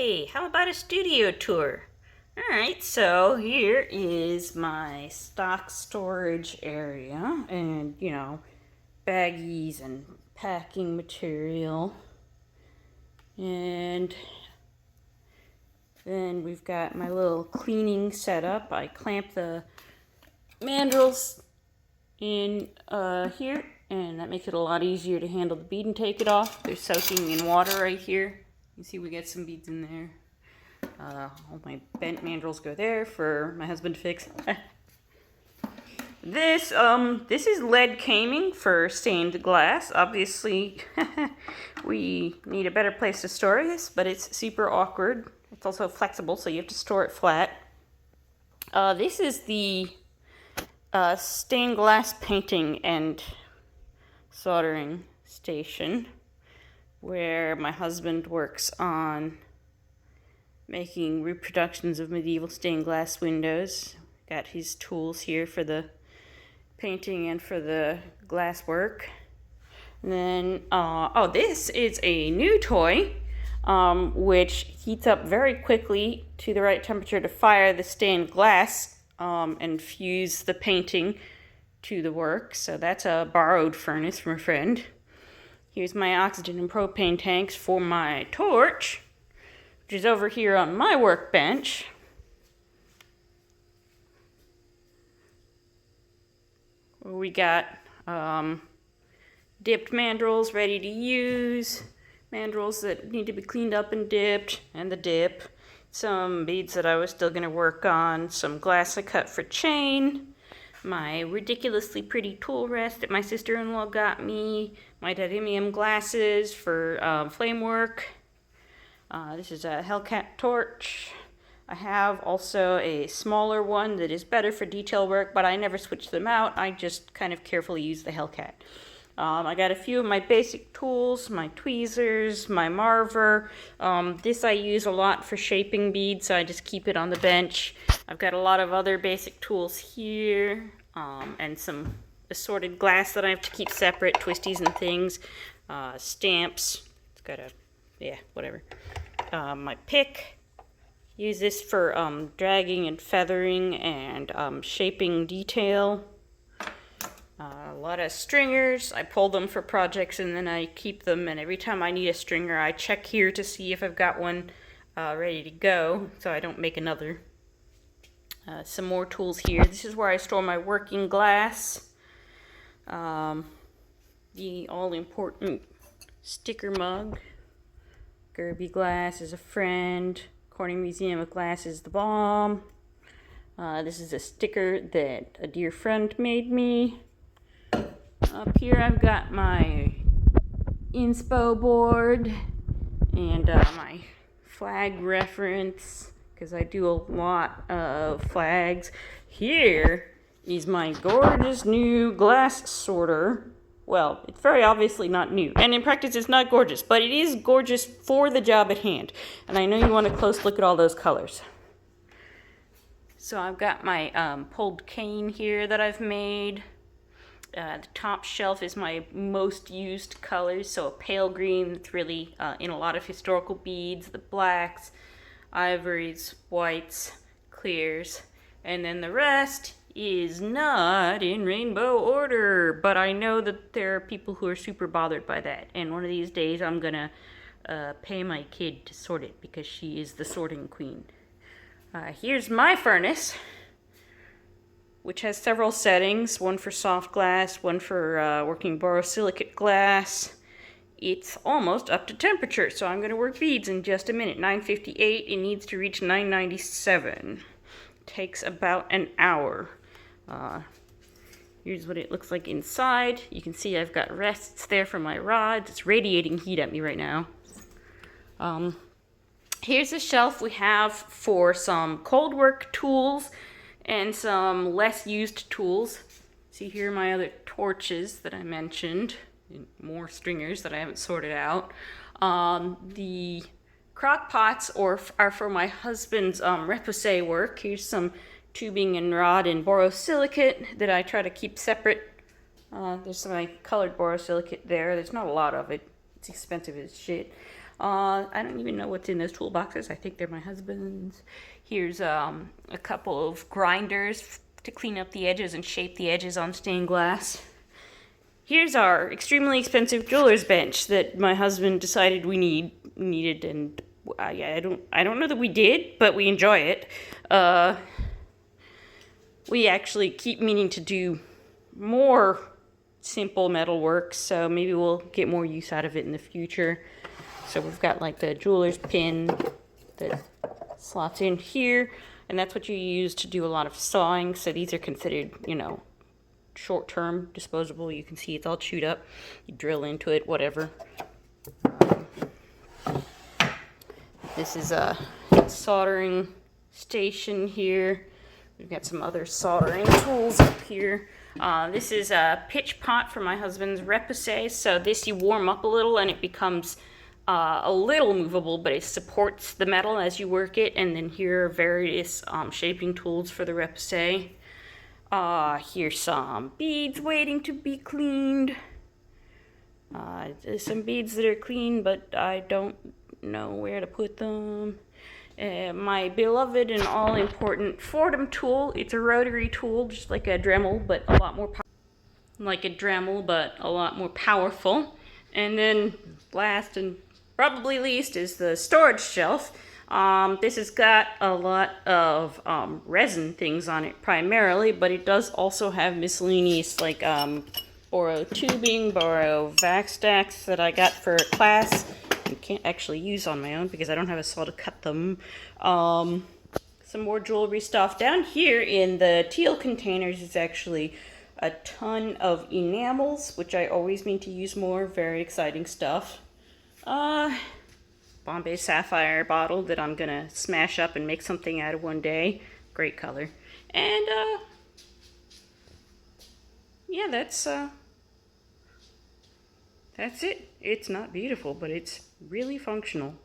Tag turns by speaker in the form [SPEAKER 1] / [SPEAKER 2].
[SPEAKER 1] Hey, how about a studio tour? Alright, so here is my stock storage area and, baggies and packing material. And then we've got my little cleaning setup. I clamp the mandrels in here, and that makes it a lot easier to handle the bead and take it off. They're soaking in water right here. You see we get some beads in there. All my bent mandrels go there for my husband to fix. This is lead caming for stained glass. Obviously, we need a better place to store this, but it's super awkward. It's also flexible, so you have to store it flat. This is the stained glass painting and soldering station where my husband works on making reproductions of medieval stained glass windows. Got his tools here for the painting and for the glass work. And then, this is a new toy, which heats up very quickly to the right temperature to fire the stained glass and fuse the painting to the work. So that's a borrowed furnace from a friend. Here's my oxygen and propane tanks for my torch, which is over here on my workbench. We got dipped mandrels ready to use, mandrels that need to be cleaned up and dipped, and the dip. Some beads that I was still going to work on, some glass I cut for chain, my ridiculously pretty tool rest that my sister-in-law got me, my titanium glasses for flame work. This is a Hellcat torch. I have also a smaller one that is better for detail work, but I never switch them out. I just kind of carefully use the Hellcat. I got a few of my basic tools, my tweezers, my marver. This I use a lot for shaping beads, so I just keep it on the bench. I've got a lot of other basic tools here, and some assorted glass that I have to keep separate, twisties and things, stamps. It's got whatever. My pick. Use this for dragging and feathering and shaping detail. A lot of stringers. I pull them for projects and then I keep them, and every time I need a stringer I check here to see if I've got one ready to go so I don't make another. Some more tools here. This is where I store my working glass. The all-important sticker mug. Gerby glass is a friend. Corning Museum of Glass is the bomb. This is a sticker that a dear friend made me. Up here I've got my inspo board and my flag reference, because I do a lot of flags. Here is my gorgeous new glass sorter. Well, it's very obviously not new, and in practice it's not gorgeous, but it is gorgeous for the job at hand. And I know you want a close look at all those colors. So I've got my pulled cane here that I've made. The top shelf is my most used colors, so a pale green that's really in a lot of historical beads, the blacks, ivories, whites, clears, and then the rest is not in rainbow order, but I know that there are people who are super bothered by that, and one of these days I'm gonna pay my kid to sort it because she is the sorting queen. Here's my furnace, which has several settings, one for soft glass, one for working borosilicate glass. It's almost up to temperature, so I'm going to work beads in just a minute. 958, it needs to reach 997. Takes about an hour. Here's what it looks like inside. You can see I've got rests there for my rods. It's radiating heat at me right now. Here's a shelf we have for some cold work tools and some less used tools. See here my other torches that I mentioned, and more stringers that I haven't sorted out. The crock pots are for my husband's repoussé work. Here's some tubing and rod in borosilicate that I try to keep separate. There's some colored borosilicate there. There's not a lot of it. It's expensive as shit. I don't even know what's in those toolboxes. I think they're my husband's. Here's a couple of grinders to clean up the edges and shape the edges on stained glass. Here's our extremely expensive jeweler's bench that my husband decided we needed, and I don't know that we did, but we enjoy it. We actually keep meaning to do more simple metal work, so maybe we'll get more use out of it in the future. So we've got like the jeweler's pin that slots in here, and that's what you use to do a lot of sawing. So these are considered, you know, short-term disposable. You can see it's all chewed up. You drill into it, whatever. This is a soldering station here. We've got some other soldering tools up here. This is a pitch pot for my husband's repoussé. So this you warm up a little and it becomes a little movable, but it supports the metal as you work it. And then here are various shaping tools for the repoussé. Here's some beads waiting to be cleaned. There's some beads that are clean, but I don't know where to put them. My beloved and all-important Fordham tool. It's a rotary tool, just like a Dremel, but a lot more powerful. And then last and probably least is the storage shelf. This has got a lot of resin things on it primarily, but it does also have miscellaneous like Boro tubing, Boro vac stacks that I got for a class and can't actually use on my own because I don't have a saw to cut them. Some more jewelry stuff. Down here in the teal containers is actually a ton of enamels, which I always mean to use more. Very exciting stuff. Bombay Sapphire bottle that I'm gonna smash up and make something out of one day. Great color. And yeah, that's it. It's not beautiful, but it's really functional.